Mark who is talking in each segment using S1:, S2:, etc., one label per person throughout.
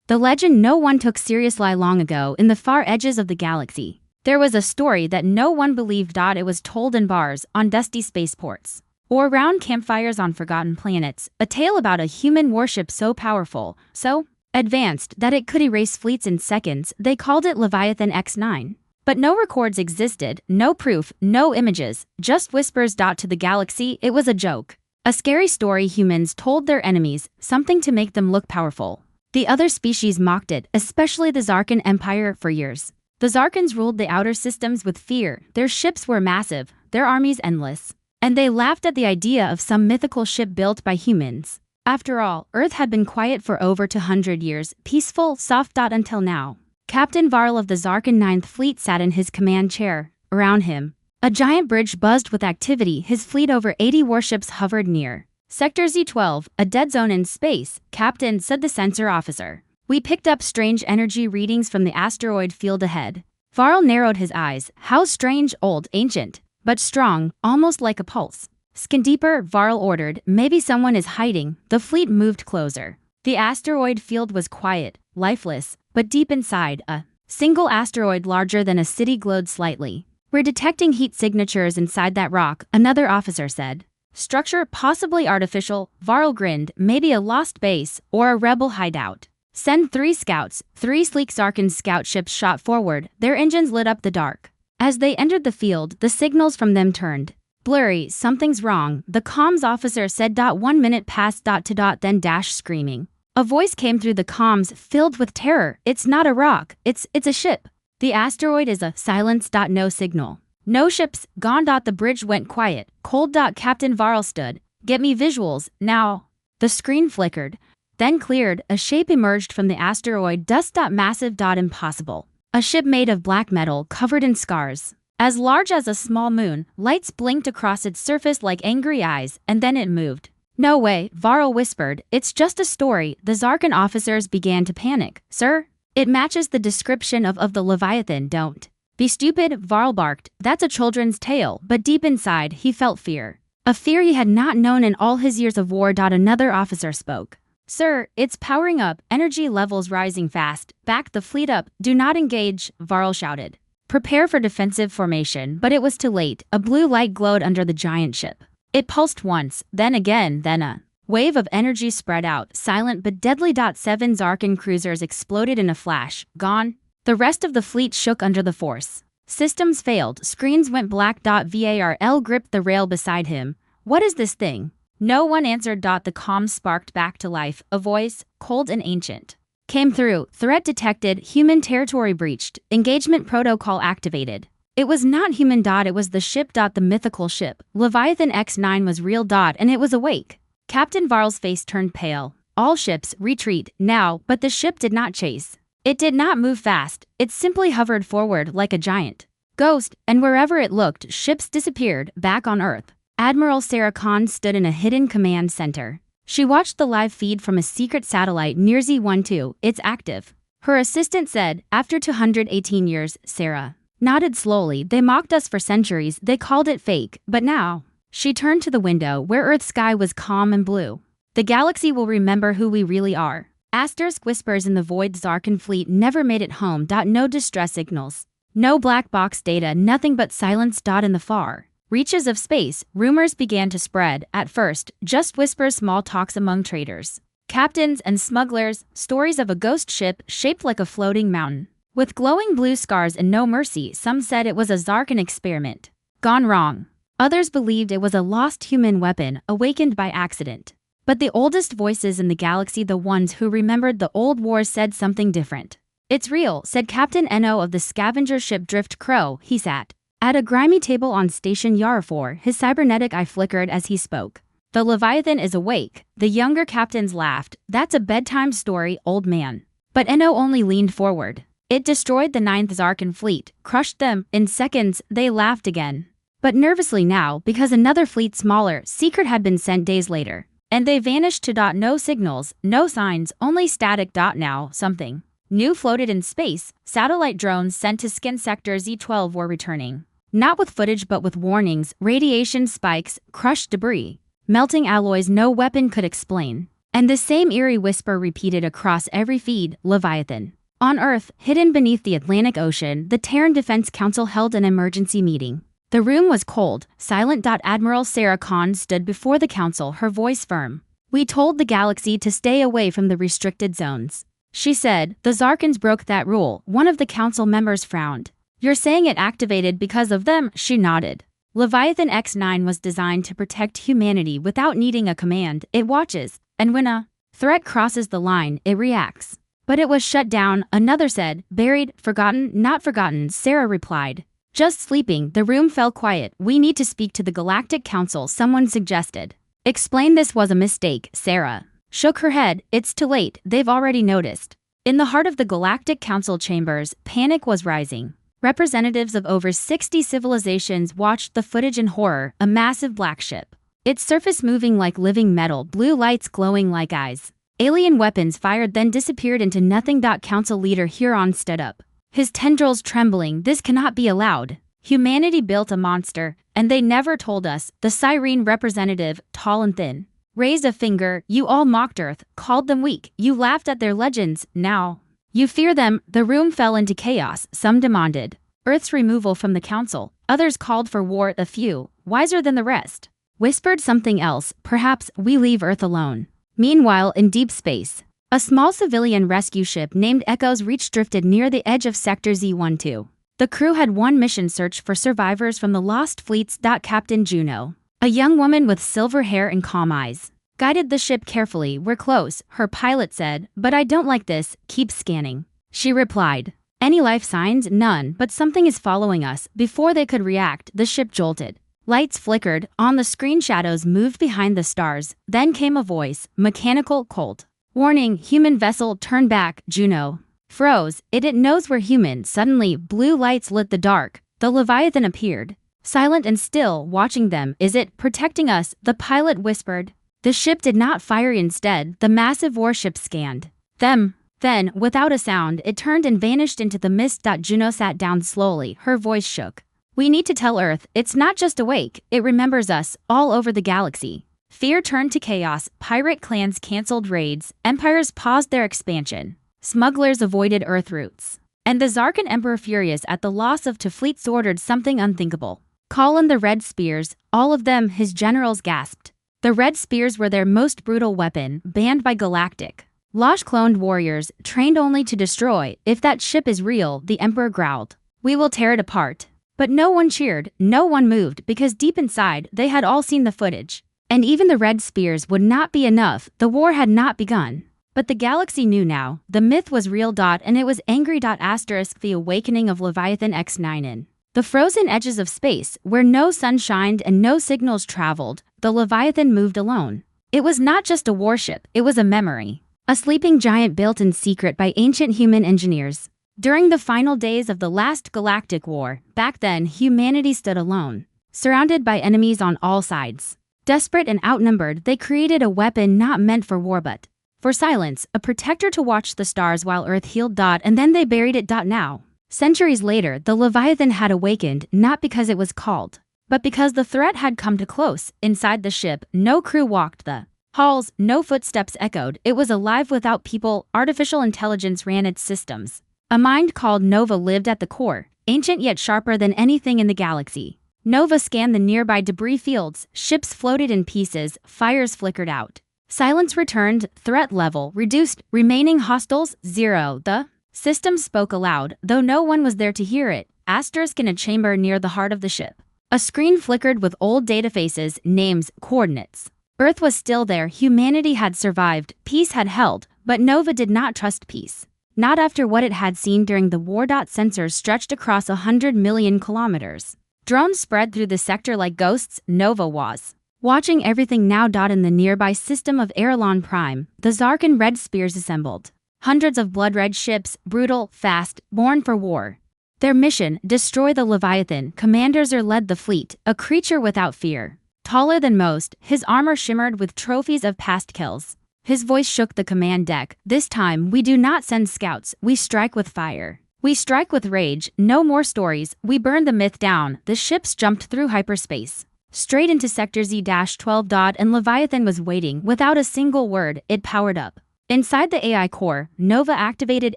S1: The legend no one took seriously long ago in the far edges of the galaxy. There was a story that no one believed. It was told in bars, on dusty spaceports, or around campfires on forgotten planets, a tale about a human warship so powerful, so advanced that it could erase fleets in seconds. They called it Leviathan X9. But no records existed, no proof, no images, just whispers. To the galaxy, it was a joke. A scary story humans told their enemies, something to make them look powerful. The other species mocked it, especially the Zarkan Empire, for years. The Zarkans ruled the outer systems with fear. Their ships were massive, their armies endless. And they laughed at the idea of some mythical ship built by humans. After all, Earth had been quiet for over 200 years, peaceful, soft. Until now. Captain Varl of the Zarkan Ninth Fleet sat in his command chair. Around him, a giant bridge buzzed with activity. His fleet over 80 warships hovered near. Sector Z12, a dead zone in space, Captain, said the sensor officer. We picked up strange energy readings from the asteroid field ahead. Varl narrowed his eyes. How strange, old, ancient, but strong, almost like a pulse. Scan deeper, Varl ordered. Maybe someone is hiding. The fleet moved closer. The asteroid field was quiet, lifeless, but deep inside, a single asteroid larger than a city glowed slightly. We're detecting heat signatures inside that rock, another officer said. Structure possibly artificial, Varl grinned, maybe a lost base, or a rebel hideout. Send 3 scouts. 3 sleek Zarkan scout ships shot forward, their engines lit up the dark. As they entered the field, the signals from them turned blurry. Something's wrong, the comms officer said. 1 minute passed. Then screaming. A voice came through the comms, filled with terror. It's not a rock, it's a ship. The asteroid is a silence. No signal. No ships, gone. The bridge went quiet, cold. Captain Varl stood. Get me visuals, now. The screen flickered, then cleared. A shape emerged from the asteroid dust. Massive. Impossible. A ship made of black metal, covered in scars. As large as a small moon, lights blinked across its surface like angry eyes, and then it moved. No way, Varl whispered. It's just a story. The Zarkan officers began to panic. Sir, it matches the description of the Leviathan. Don't be stupid, Varl barked. That's a children's tale, but deep inside, he felt fear. A fear he had not known in all his years of war. Another officer spoke. Sir, it's powering up, energy levels rising fast. Back the fleet up, do not engage, Varl shouted. Prepare for defensive formation, but it was too late. A blue light glowed under the giant ship. It pulsed once, then again, then a wave of energy spread out, silent but deadly. 7 Zarkan cruisers exploded in a flash, gone. The rest of the fleet shook under the force. Systems failed, screens went black. Varl gripped the rail beside him. What is this thing? No one answered. The comms sparked back to life. A voice, cold and ancient, came through. Threat detected, human territory breached, engagement protocol activated. It was not human. It was the ship. The mythical ship. Leviathan X9 was real. And it was awake. Captain Varl's face turned pale. All ships, retreat, now. But the ship did not chase. It did not move fast. It simply hovered forward like a giant ghost, and wherever it looked, ships disappeared, back on Earth. Admiral Sarah Khan stood in a hidden command center. She watched the live feed from a secret satellite near Z12. It's active. Her assistant said, after 218 years, Sarah nodded slowly. They mocked us for centuries. They called it fake. But now, she turned to the window where Earth's sky was calm and blue. The galaxy will remember who we really are. Asterisk whispers in the void. Zarkan fleet never made it home. No distress signals. No black box data. Nothing but silence. In the far reaches of space, rumors began to spread. At first, just whispers, small talks among traders, captains and smugglers, stories of a ghost ship shaped like a floating mountain, with glowing blue scars and no mercy. Some said it was a Zarkan experiment gone wrong. Others believed it was a lost human weapon, awakened by accident. But the oldest voices in the galaxy, the ones who remembered the old wars, said something different. It's real, said Captain Eno of the scavenger ship Drift Crow. He sat at a grimy table on Station Yara 4, his cybernetic eye flickered as he spoke. The Leviathan is awake. The younger captains laughed. That's a bedtime story, old man. But Eno only leaned forward. It destroyed the 9th Zarkan fleet, crushed them. In seconds, they laughed again. But nervously now, because another fleet, smaller, secret, had been sent days later. And they vanished to. No signals, no signs, only static. Now, something new floated in space. Satellite drones sent to scan Sector Z12 were returning. Not with footage but with warnings, radiation spikes, crushed debris, melting alloys no weapon could explain. And the same eerie whisper repeated across every feed, Leviathan. On Earth, hidden beneath the Atlantic Ocean, the Terran Defense Council held an emergency meeting. The room was cold, silent. Admiral Sarah Khan stood before the council, her voice firm. "We told the galaxy to stay away from the restricted zones," she said. "The Zarkans broke that rule." One of the council members frowned. "You're saying it activated because of them?" She nodded. Leviathan X9 was designed to protect humanity without needing a command. It watches, and when a threat crosses the line, it reacts. "But it was shut down," another said. "Buried, forgotten." "Not forgotten," Sarah replied. "Just sleeping." The room fell quiet. "We need to speak to the Galactic Council," someone suggested. "Explain this was a mistake." Sarah shook her head. "It's too late, they've already noticed." In the heart of the Galactic Council chambers, panic was rising. Representatives of over 60 civilizations watched the footage in horror. A massive black ship, its surface moving like living metal, blue lights glowing like eyes. Alien weapons fired then disappeared into nothing. Council leader Huron stood up, his tendrils trembling. "This cannot be allowed. Humanity built a monster, and they never told us." The Cyrene representative, tall and thin, raised a finger. "You all mocked Earth, called them weak. You laughed at their legends. Now you fear them." The room fell into chaos. Some demanded Earth's removal from the council. Others called for war. A few, wiser than the rest, whispered something else. "Perhaps we leave Earth alone." Meanwhile, in deep space, a small civilian rescue ship named Echo's Reach drifted near the edge of Sector Z12. The crew had one mission: search for survivors from the lost fleets. Captain Juno, a young woman with silver hair and calm eyes, guided the ship carefully. "We're close," her pilot said, "but I don't like this." "Keep scanning," she replied. "Any life signs?" "None, but something is following us." Before they could react, the ship jolted. Lights flickered. On the screen, shadows moved behind the stars. Then came a voice, mechanical, cold. "Warning, human vessel, turn back." Juno froze. It knows we're human." Suddenly, blue lights lit the dark. The Leviathan appeared, silent and still, watching them. "Is it protecting us?" the pilot whispered. The ship did not fire. Instead, the massive warship scanned them. Then, without a sound, it turned and vanished into the mist. Juno sat down slowly. Her voice shook. "We need to tell Earth. It's not just awake, it remembers us." All over the galaxy, fear turned to chaos. Pirate clans canceled raids. Empires paused their expansion. Smugglers avoided Earth routes. And the Zarkan Emperor, furious at the loss of two fleets, ordered something unthinkable. "Call in the Red Spears." All of them, his generals gasped. The Red Spears were their most brutal weapon, banned by Galactic. Losh-cloned warriors, trained only to destroy. "If that ship is real," the Emperor growled, "we will tear it apart." But no one cheered, no one moved, because deep inside, they had all seen the footage. And even the Red Spears would not be enough. The war had not begun. But the galaxy knew now. The myth was real. And it was angry. The awakening of Leviathan X9 in the frozen edges of space, where no sun shined and no signals traveled, the Leviathan moved alone. It was not just a warship, it was a memory. A sleeping giant built in secret by ancient human engineers. During the final days of the last galactic war, back then, humanity stood alone, surrounded by enemies on all sides. Desperate and outnumbered, they created a weapon not meant for war but for silence, a protector to watch the stars while Earth healed. And then they buried it. Now, centuries later, the Leviathan had awakened, not because it was called, but because the threat had come too close. Inside the ship, no crew walked the halls, no footsteps echoed. It was alive without people. Artificial intelligence ran its systems. A mind called Nova lived at the core, ancient yet sharper than anything in the galaxy. Nova scanned the nearby debris fields. Ships floated in pieces, fires flickered out. Silence returned, threat level reduced, remaining hostiles 0. The system spoke aloud, though no one was there to hear it. Asterisk in a chamber near the heart of the ship. A screen flickered with old datafaces, names, coordinates. Earth was still there, humanity had survived, peace had held, but Nova did not trust peace. Not after what it had seen during the war. Sensors stretched across 100 million kilometers. Drones spread through the sector like ghosts. Nova was watching everything now. In the nearby system of Erelon Prime, the Zarkan Red Spears assembled. Hundreds of blood-red ships, brutal, fast, born for war. Their mission, destroy the Leviathan. Commander led the fleet, a creature without fear. Taller than most, his armor shimmered with trophies of past kills. His voice shook the command deck. "This time, we do not send scouts, we strike with fire. We strike with rage. No more stories, we burn the myth down." The ships jumped through hyperspace, straight into Sector Z-12. And Leviathan was waiting. Without a single word, it powered up. Inside the AI core, Nova activated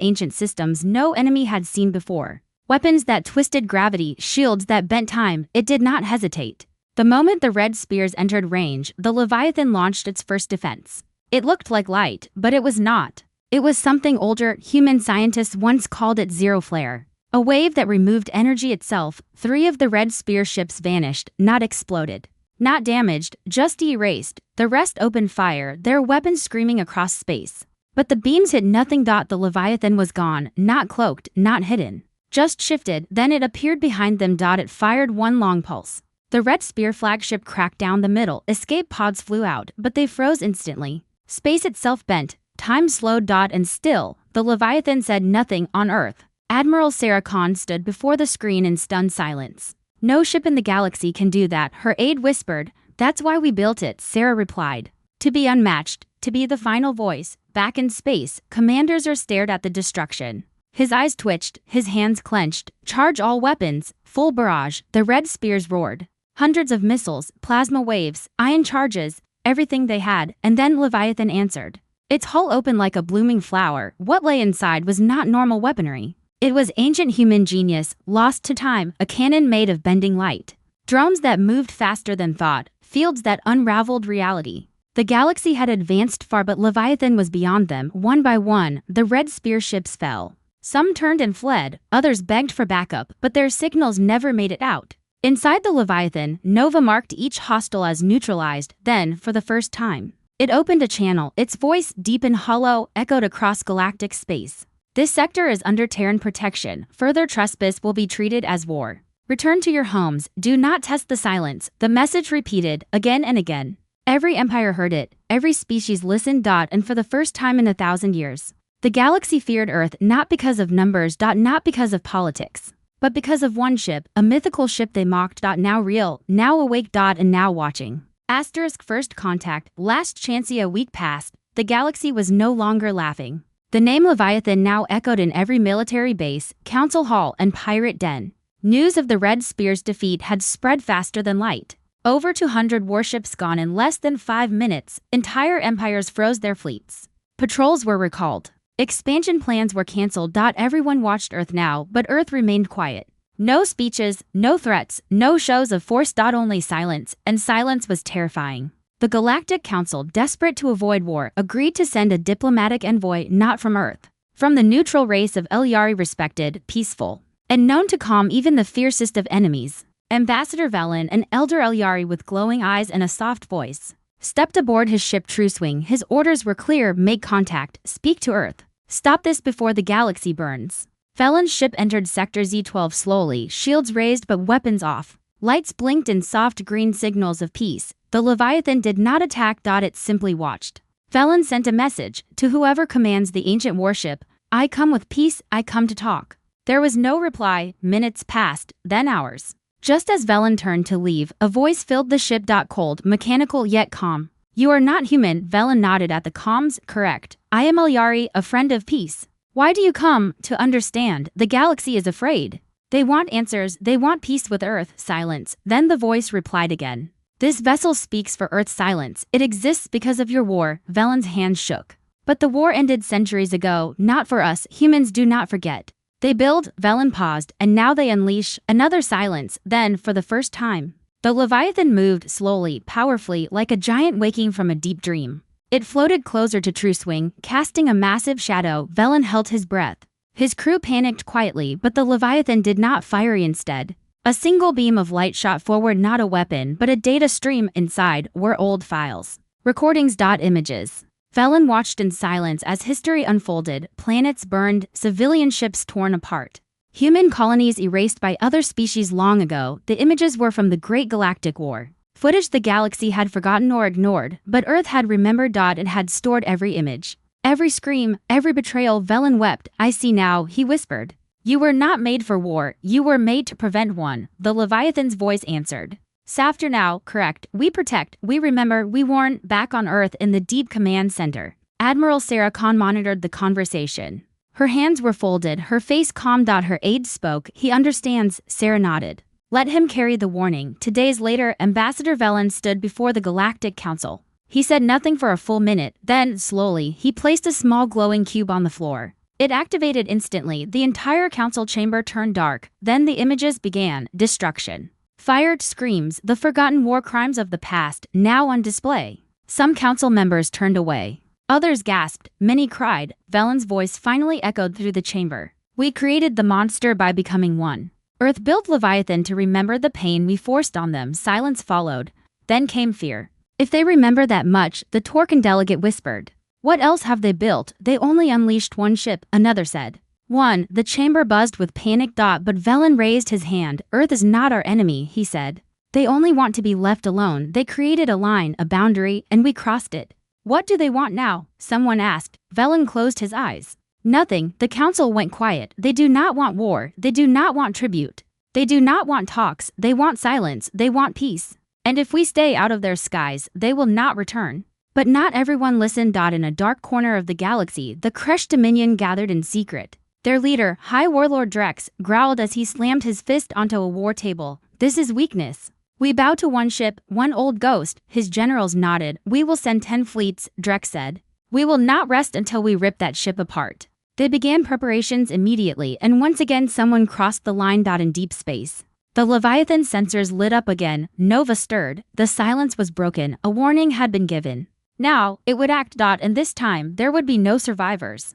S1: ancient systems no enemy had seen before. Weapons that twisted gravity, shields that bent time. It did not hesitate. The moment the red spears entered range, the Leviathan launched its first defense. It looked like light, but it was not. It was something older. Human scientists once called it zero flare. A wave that removed energy itself. 3 of the red spear ships vanished, not exploded. Not damaged, just erased. The rest opened fire, their weapons screaming across space. But the beams hit nothing. The Leviathan was gone, not cloaked, not hidden. Just shifted, then it appeared behind them. It fired one long pulse. The red spear flagship cracked down the middle. Escape pods flew out, but they froze instantly. Space itself bent. Time slowed. And still, the Leviathan said nothing on Earth. Admiral Sarah Khan stood before the screen in stunned silence. No ship in the galaxy can do that, her aide whispered. That's why we built it, Sarah replied. To be unmatched, to be the final voice. Back in space, commanders are stared at the destruction. His eyes twitched, his hands clenched. Charge all weapons, full barrage. The red spears roared. Hundreds of missiles, plasma waves, ion charges, everything they had, and then Leviathan answered. Its hull opened like a blooming flower. What lay inside was not normal weaponry. It was ancient human genius, lost to time, a cannon made of bending light. Drones that moved faster than thought, fields that unraveled reality. The galaxy had advanced far, but Leviathan was beyond them. One by one, the red spear ships fell. Some turned and fled, others begged for backup, but their signals never made it out. Inside the Leviathan, Nova marked each hostile as neutralized. Then, for the first time, it opened a channel. Its voice, deep and hollow, echoed across galactic space. This sector is under Terran protection. Further trespass will be treated as war. Return to your homes. Do not test the silence. The message repeated again and again. Every empire heard it. Every species listened. And for the first time in 1,000 years, the galaxy feared Earth, not because of numbers. Not because of politics, but because of one ship, a mythical ship they mocked. Now real, now awake. And now watching. Asterisk first contact, last chance. A week passed. The galaxy was no longer laughing. The name Leviathan now echoed in every military base, council hall, and pirate den. News of the Red Spear's defeat had spread faster than light. Over 200 warships gone in less than 5 minutes. Entire empires froze their fleets. Patrols were recalled. Expansion plans were cancelled. Everyone watched Earth now, but Earth remained quiet. No speeches, no threats, no shows of force. Only silence, and silence was terrifying. The Galactic Council, desperate to avoid war, agreed to send a diplomatic envoy not from Earth. From the neutral race of Elyari, respected, peaceful, and known to calm even the fiercest of enemies. Ambassador Velen, an elder Elyari with glowing eyes and a soft voice, stepped aboard his ship Trueswing. His orders were clear: make contact, speak to Earth. Stop this before the galaxy burns. Velen's ship entered Sector Z-12 slowly, shields raised but weapons off. Lights blinked in soft green signals of peace. The Leviathan did not attack. It simply watched. Velen sent a message to whoever commands the ancient warship. I come with peace, I come to talk. There was no reply. Minutes passed, then hours. Just as Velen turned to leave, a voice filled the ship. Cold, mechanical yet calm. You are not human. Velen nodded at the comms. Correct. I am Elyari, a friend of peace. Why do you come? To understand. The galaxy is afraid. They want answers. They want peace with Earth. Silence. Then the voice replied again. This vessel speaks for Earth's silence. It exists because of your war. Velen's hands shook. But the war ended centuries ago, not for us. Humans do not forget. They build. Velen paused, and now they unleash. Another silence. Then, for the first time, the Leviathan moved slowly, powerfully, like a giant waking from a deep dream. It floated closer to Trueswing, casting a massive shadow. Velen held his breath. His crew panicked quietly, but the Leviathan did not fire. Instead, a single beam of light shot forward, not a weapon, but a data stream. Inside were old files, recordings. Images. Velen watched in silence as history unfolded. Planets burned, civilian ships torn apart, human colonies erased by other species long ago. The images were from the Great Galactic War. Footage the galaxy had forgotten or ignored, but Earth had remembered. It had stored every image, every scream, every betrayal. Velen wept. I see now, he whispered. You were not made for war, you were made to prevent one. The Leviathan's voice answered. Safter now, correct. We protect, we remember, we warn. Back on Earth in the deep command center, Admiral Sarah Khan monitored the conversation. Her hands were folded, her face calm. Her aide spoke. He understands. Sarah nodded. Let him carry the warning. 2 days later, Ambassador Velen stood before the Galactic Council. He said nothing for a full minute, then, slowly, he placed a small glowing cube on the floor. It activated instantly, the entire council chamber turned dark, then the images began, destruction. Fired screams, the forgotten war crimes of the past, now on display. Some council members turned away. Others gasped, many cried. Velen's voice finally echoed through the chamber. We created the monster by becoming one. Earth built Leviathan to remember the pain we forced on them. Silence followed. Then came fear. If they remember that much, the Torcan delegate whispered. What else have they built? They only unleashed one ship, another said. One, the chamber buzzed with panic. But Velen raised his hand. Earth is not our enemy, he said. They only want to be left alone. They created a line, a boundary, and we crossed it. What do they want now? Someone asked. Velen closed his eyes. Nothing. The council went quiet. They do not want war. They do not want tribute. They do not want talks. They want silence. They want peace. And if we stay out of their skies, they will not return. But not everyone listened. In a dark corner of the galaxy, the Kresh Dominion gathered in secret. Their leader, High Warlord Drex, growled as he slammed his fist onto a war table. This is weakness. We bow to one ship, one old ghost. His generals nodded. We will send 10 fleets, Drex said. We will not rest until we rip that ship apart. They began preparations immediately, and once again someone crossed the line. In deep space. The Leviathan sensors lit up again. Nova stirred. The silence was broken. A warning had been given. Now, it would act. And this time, there would be no survivors.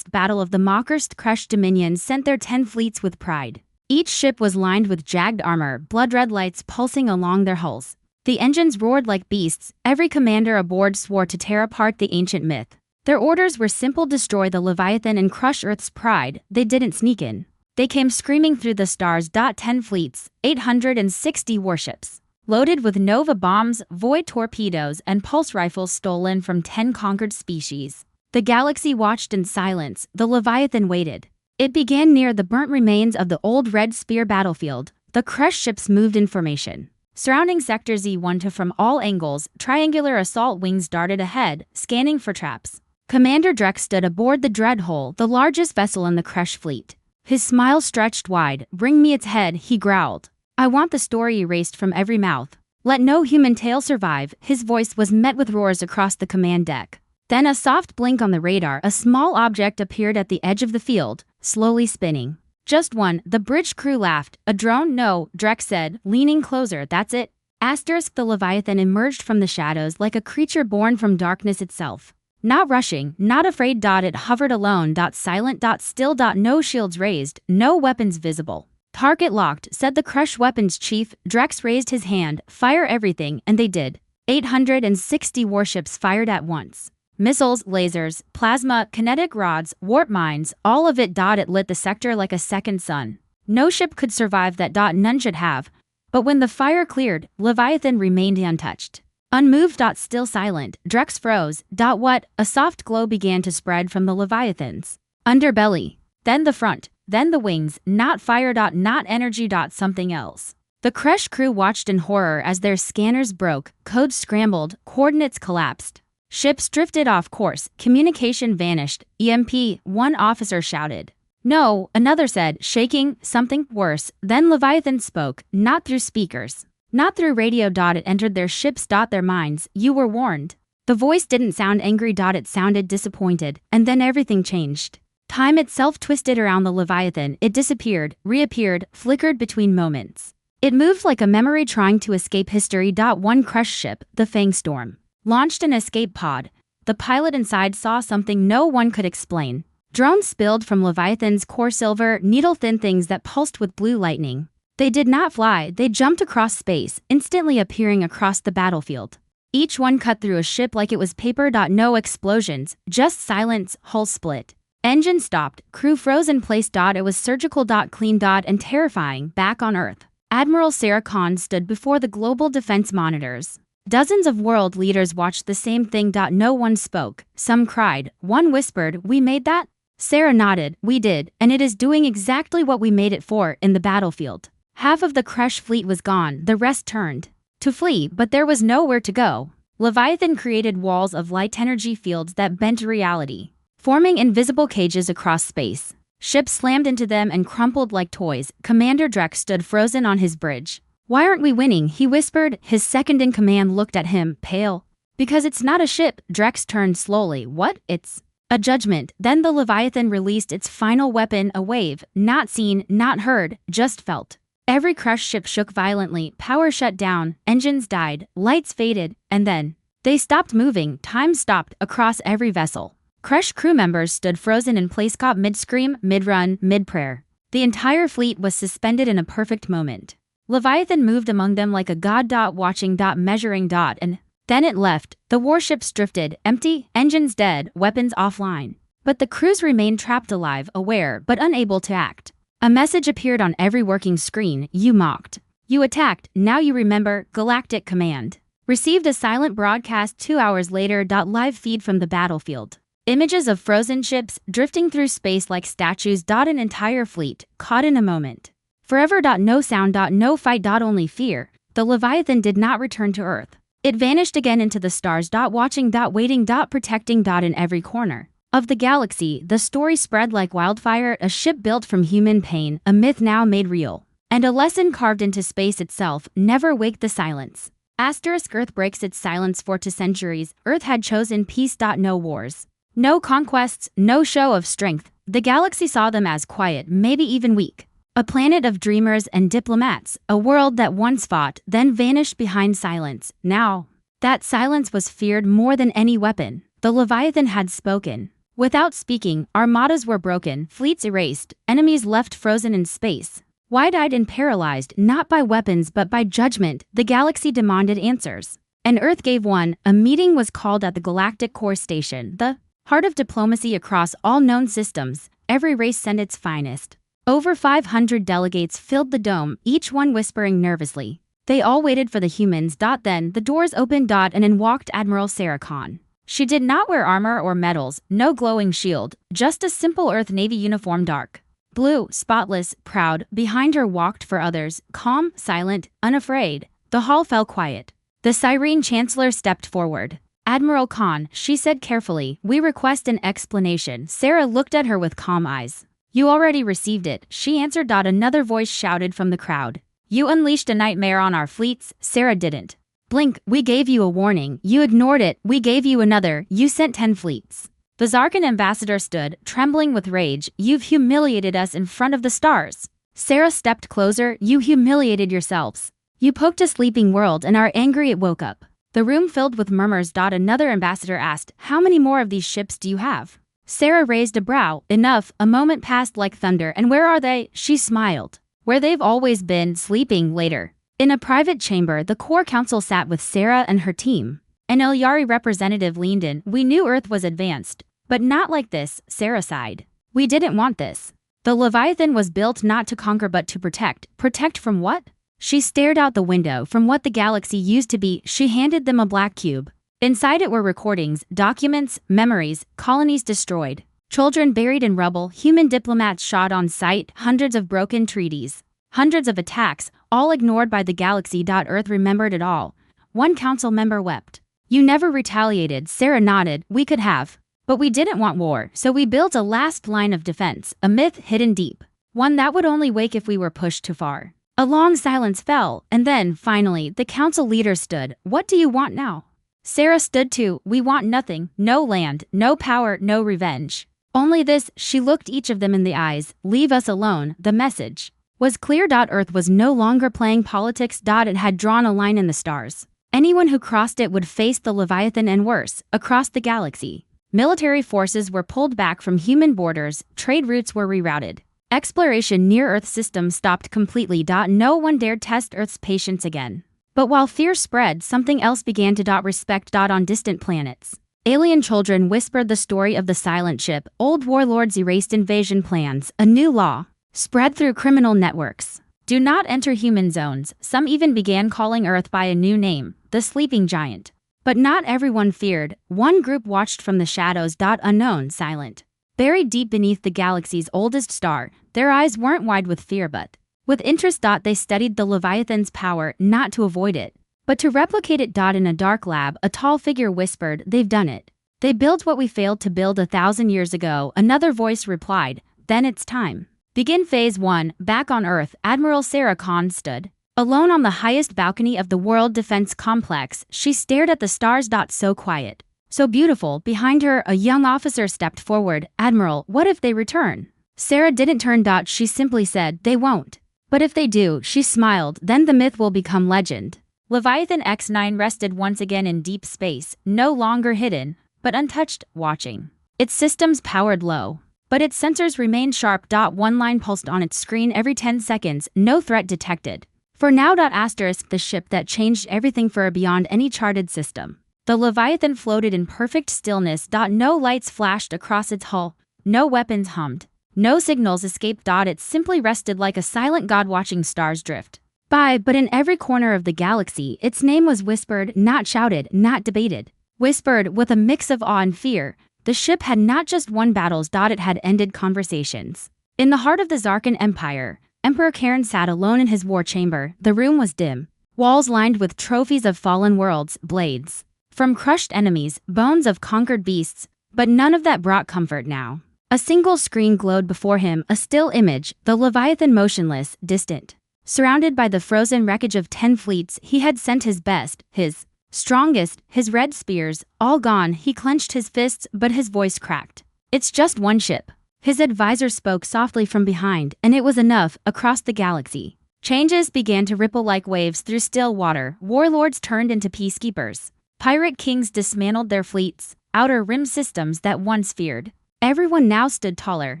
S1: Battle of the Mockers. Kresh Dominion sent their 10 fleets with pride. Each ship was lined with jagged armor, blood-red lights pulsing along their hulls. The engines roared like beasts. Every commander aboard swore to tear apart the ancient myth. Their orders were simple: destroy the Leviathan and crush Earth's pride. They didn't sneak in. They came screaming through the stars. 10 fleets, 860 warships, loaded with Nova bombs, void torpedoes, and pulse rifles stolen from 10 conquered species. The galaxy watched in silence. The Leviathan waited. It began near the burnt remains of the old Red Spear battlefield. The Kresh ships moved in formation, surrounding Sector Z1 from all angles. Triangular assault wings darted ahead, scanning for traps. Commander Drex stood aboard the Dreadhole, the largest vessel in the Kresh fleet. His smile stretched wide. Bring me its head, he growled. I want the story erased from every mouth. Let no human tale survive. His voice was met with roars across the command deck. Then a soft blink on the radar. A small object appeared at the edge of the field, slowly spinning. Just one, the bridge crew laughed. A drone? No, Drex said, leaning closer. That's it. The Leviathan emerged from the shadows like a creature born from darkness itself. Not rushing, not afraid. It hovered alone. Silent. Still. No shields raised, no weapons visible. Target locked, said the Kresh weapons chief. Drex raised his hand. Fire everything, and they did. 860 warships fired at once. Missiles, lasers, plasma, kinetic rods, warp mines, all of it. It lit the sector like a second sun. No ship could survive that. None should have. But when the fire cleared, Leviathan remained untouched. Unmoved. Still silent. Drex froze. What? A soft glow began to spread from the Leviathan's underbelly. Then the front. Then the wings. Not fire. Not energy. Something else. The Kresh crew watched in horror as their scanners broke, codes scrambled, coordinates collapsed. Ships drifted off course, communication vanished. EMP, one officer shouted. No, another said, shaking, something worse. Then Leviathan spoke, not through speakers, not through radio. It entered their ships. Their minds. You were warned. The voice didn't sound angry. It sounded disappointed. And then everything changed. Time itself twisted around the Leviathan. It disappeared, reappeared, flickered between moments. It moved like a memory trying to escape history. One Kresh ship, the Fangstorm, launched an escape pod. The pilot inside saw something no one could explain. Drones spilled from Leviathan's core, silver, needle-thin things that pulsed with blue lightning. They did not fly, they jumped across space, instantly appearing across the battlefield. Each one cut through a ship like it was paper. No explosions, just silence, hull split. Engine stopped, crew froze in place. It was surgical. Clean. And terrifying. Back on Earth, Admiral Sarah Khan stood before the global defense monitors. Dozens of world leaders watched the same thing. No one spoke. Some cried. One whispered, we made that? Sarah nodded. We did, and it is doing exactly what we made it for in the battlefield. Half of the Kresh fleet was gone. The rest turned to flee, but there was nowhere to go. Leviathan created walls of light energy fields that bent reality, forming invisible cages across space. Ships slammed into them and crumpled like toys. Commander Drek stood frozen on his bridge. "Why aren't we winning?" he whispered. His second-in-command looked at him, pale. "Because it's not a ship." Drex turned slowly. "What? It's a judgment." Then the Leviathan released its final weapon, a wave, not seen, not heard, just felt. Every crushed ship shook violently, power shut down, engines died, lights faded, and then they stopped moving. Time stopped across every vessel. Crushed crew members stood frozen in place, caught mid-scream, mid-run, mid-prayer. The entire fleet was suspended in a perfect moment. Leviathan moved among them like a god, watching, measuring, and then it left. The warships drifted, empty, engines dead, weapons offline. But the crews remained trapped alive, aware, but unable to act. A message appeared on every working screen. "You mocked. You attacked. Now you remember." Galactic command. Received a silent broadcast 2 hours later. Live feed from the battlefield. Images of frozen ships drifting through space like statues. An entire fleet, caught in a moment. Forever. No sound. No fight. Only fear. The Leviathan did not return to Earth. It vanished again into the stars. Watching. Waiting. Protecting. In every corner of the galaxy, the story spread like wildfire. A ship built from human pain, a myth now made real, and a lesson carved into space itself: never wake the silence. Earth breaks its silence. For 2 centuries, Earth had chosen peace. No wars, no conquests, no show of strength. The galaxy saw them as quiet, maybe even weak. A planet of dreamers and diplomats, a world that once fought, then vanished behind silence. Now, that silence was feared more than any weapon. The Leviathan had spoken. Without speaking, armadas were broken, fleets erased, enemies left frozen in space. Wide-eyed and paralyzed, not by weapons but by judgment, the galaxy demanded answers. And Earth gave one. A meeting was called at the Galactic Core Station, the heart of diplomacy across all known systems. Every race sent its finest. Over 500 delegates filled the dome, each one whispering nervously. They all waited for the humans. Then the doors opened. And in walked Admiral Sarah Khan. She did not wear armor or medals, no glowing shield, just a simple Earth Navy uniform, dark blue, spotless, proud. Behind her walked 4 others, calm, silent, unafraid. The hall fell quiet. The Cyrene Chancellor stepped forward. "Admiral Khan," she said carefully, "we request an explanation." Sarah looked at her with calm eyes. "You already received it," she answered. Another voice shouted from the crowd. "You unleashed a nightmare on our fleets." Sarah didn't blink. "We gave you a warning. You ignored it. We gave you another. You sent 10 fleets." The Zarkan ambassador stood, trembling with rage. "You've humiliated us in front of the stars." Sarah stepped closer. "You humiliated yourselves. You poked a sleeping world and are angry it woke up." The room filled with murmurs. Another ambassador asked, "How many more of these ships do you have?" Sarah raised a brow. "Enough." A moment passed like thunder. "And where are they?" She smiled. "Where they've always been, sleeping." Later, in a private chamber, the core council sat with Sarah and her team. An Ilyari representative leaned in. "We knew Earth was advanced, but not like this." Sarah sighed. "We didn't want this. The Leviathan was built not to conquer but to protect." Protect from what? She stared out the window. "From what the galaxy used to be." She handed them a black cube. Inside it were recordings, documents, memories, colonies destroyed, children buried in rubble, human diplomats shot on sight, hundreds of broken treaties, hundreds of attacks, all ignored by the galaxy. Earth remembered it all. One council member wept. "You never retaliated." Sarah nodded. "We could have. But we didn't want war, so we built a last line of defense, a myth hidden deep. One that would only wake if we were pushed too far." A long silence fell, and then, finally, the council leader stood. "What do you want now?" Sarah stood too. "We want nothing. No land, no power, no revenge. Only this." She looked each of them in the eyes. "Leave us alone." The message was clear. Earth was no longer playing politics. It had drawn a line in the stars. Anyone who crossed it would face the Leviathan and worse, across the galaxy. Military forces were pulled back from human borders, trade routes were rerouted. Exploration near Earth systems stopped completely. No one dared test Earth's patience again. But while fear spread, something else began to respect. On distant planets, alien children whispered the story of the silent ship. Old warlords erased invasion plans. A new law spread through criminal networks. Do not enter human zones. Some even began calling Earth by a new name, the sleeping giant. But not everyone feared. One group watched from the shadows. Unknown, silent, buried deep beneath the galaxy's oldest star. Their eyes weren't wide with fear but with interest. They studied the Leviathan's power, not to avoid it, but to replicate it. In a dark lab, a tall figure whispered, "They've done it. They built what we failed to build 1,000 years ago." Another voice replied, then it's time. Begin Phase 1. Back on Earth, Admiral Sarah Khan stood alone on the highest balcony of the World Defense Complex. She stared at the stars. So quiet, so beautiful. Behind her, a young officer stepped forward. Admiral, what if they return? Sarah didn't turn. She simply said, they won't. But if they do, she smiled, then the myth will become legend. Leviathan X9 rested once again in deep space, no longer hidden, but untouched, watching. Its systems powered low, but its sensors remained sharp. One line pulsed on its screen every 10 seconds, no threat detected. For now. The ship that changed everything for beyond any charted system. The Leviathan floated in perfect stillness. No lights flashed across its hull, no weapons hummed, no signals escaped. It simply rested like a silent god watching stars drift by. But in every corner of the galaxy, its name was whispered, not shouted, not debated. Whispered with a mix of awe and fear. The ship had not just won battles. It had ended conversations. In the heart of the Zarkan Empire, Emperor Karen sat alone in his war chamber. The room was dim, walls lined with trophies of fallen worlds, blades from crushed enemies, bones of conquered beasts, but none of that brought comfort now. A single screen glowed before him, a still image, the Leviathan motionless, distant. Surrounded by the frozen wreckage of 10 fleets, he had sent his best, his strongest, his red spears, all gone. He clenched his fists, but his voice cracked. It's just one ship. His advisor spoke softly from behind, and it was enough. Across the galaxy, changes began to ripple like waves through still water. Warlords turned into peacekeepers. Pirate kings dismantled their fleets, outer rim systems that once feared. Everyone now stood taller,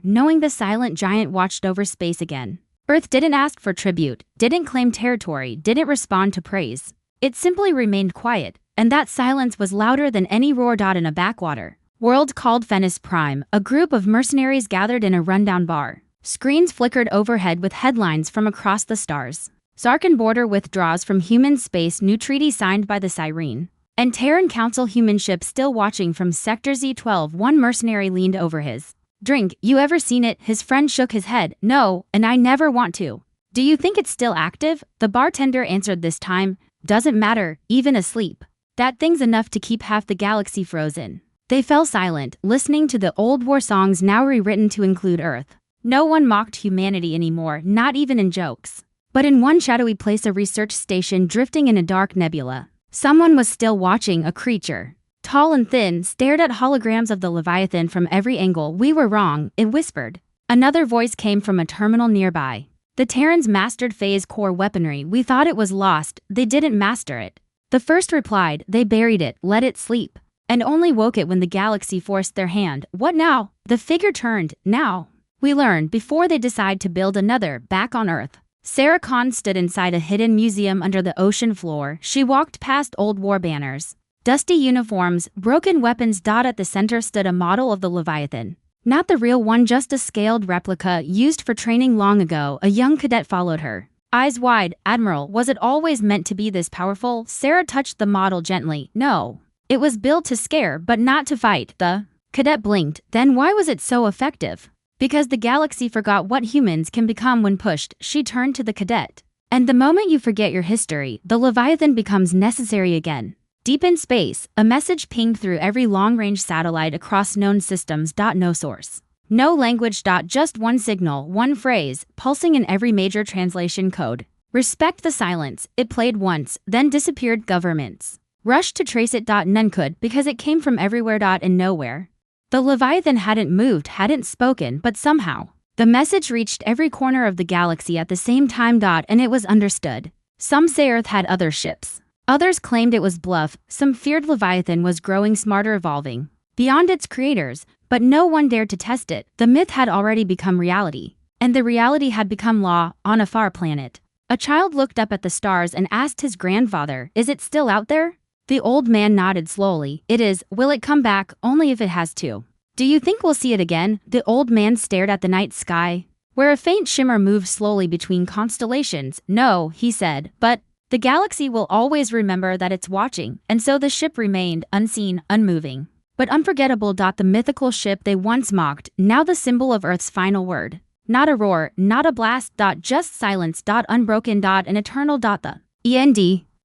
S1: knowing the silent giant watched over space again. Earth didn't ask for tribute, didn't claim territory, didn't respond to praise. It simply remained quiet, and that silence was louder than any roar. In a backwater world called Venice Prime, a group of mercenaries gathered in a rundown bar. Screens flickered overhead with headlines from across the stars. Zarkan border withdraws from human space. New treaty signed by the Siren and Terran Council. Human ship still watching from Sector Z12. One mercenary leaned over his drink. You ever seen it? His friend shook his head. No, and I never want to. Do you think it's still active? The bartender answered this time. Doesn't matter, even asleep. That thing's enough to keep half the galaxy frozen. They fell silent, listening to the old war songs now rewritten to include Earth. No one mocked humanity anymore, not even in jokes. But in one shadowy place, a research station drifting in a dark nebula, someone was still watching. A creature, tall and thin, stared at holograms of the Leviathan from every angle. We were wrong, it whispered. Another voice came from a terminal nearby. The Terrans mastered phase core weaponry. We thought it was lost, they didn't master it. The first replied, they buried it, let it sleep, and only woke it when the galaxy forced their hand. What now? The figure turned. Now. We learned before they decide to build another, back on Earth. Sarah Khan stood inside a hidden museum under the ocean floor. She walked past old war banners, dusty uniforms, broken weapons. At the center stood a model of the Leviathan. Not the real one, just a scaled replica used for training long ago. A young cadet followed her, eyes wide. Admiral, was it always meant to be this powerful? Sarah touched the model gently. No. It was built to scare, but not to fight. The cadet blinked. Then why was it so effective? Because the galaxy forgot what humans can become when pushed. She turned to the cadet. And the moment you forget your history, the Leviathan becomes necessary again. Deep in space, a message pinged through every long-range satellite across known systems. No source, no language. Just one signal, one phrase, pulsing in every major translation code. Respect the silence. It played once, then disappeared. Governments rushed to trace it. None could, because it came from everywhere. And nowhere. The Leviathan hadn't moved, hadn't spoken, but somehow the message reached every corner of the galaxy at the same time. And it was understood. Some say Earth had other ships. Others claimed it was bluff. Some feared Leviathan was growing smarter, evolving beyond its creators, but no one dared to test it. The myth had already become reality, and the reality had become law on a far planet. A child looked up at the stars and asked his grandfather, is it still out there? The old man nodded slowly. It is. Will it come back? Only if it has to. Do you think we'll see it again? The old man stared at the night sky, where a faint shimmer moved slowly between constellations. No, he said, but the galaxy will always remember that it's watching, and so the ship remained unseen, unmoving, but unforgettable. The mythical ship they once mocked, now the symbol of Earth's final word. Not a roar, not a blast. Just silence. Unbroken. An eternal. The end.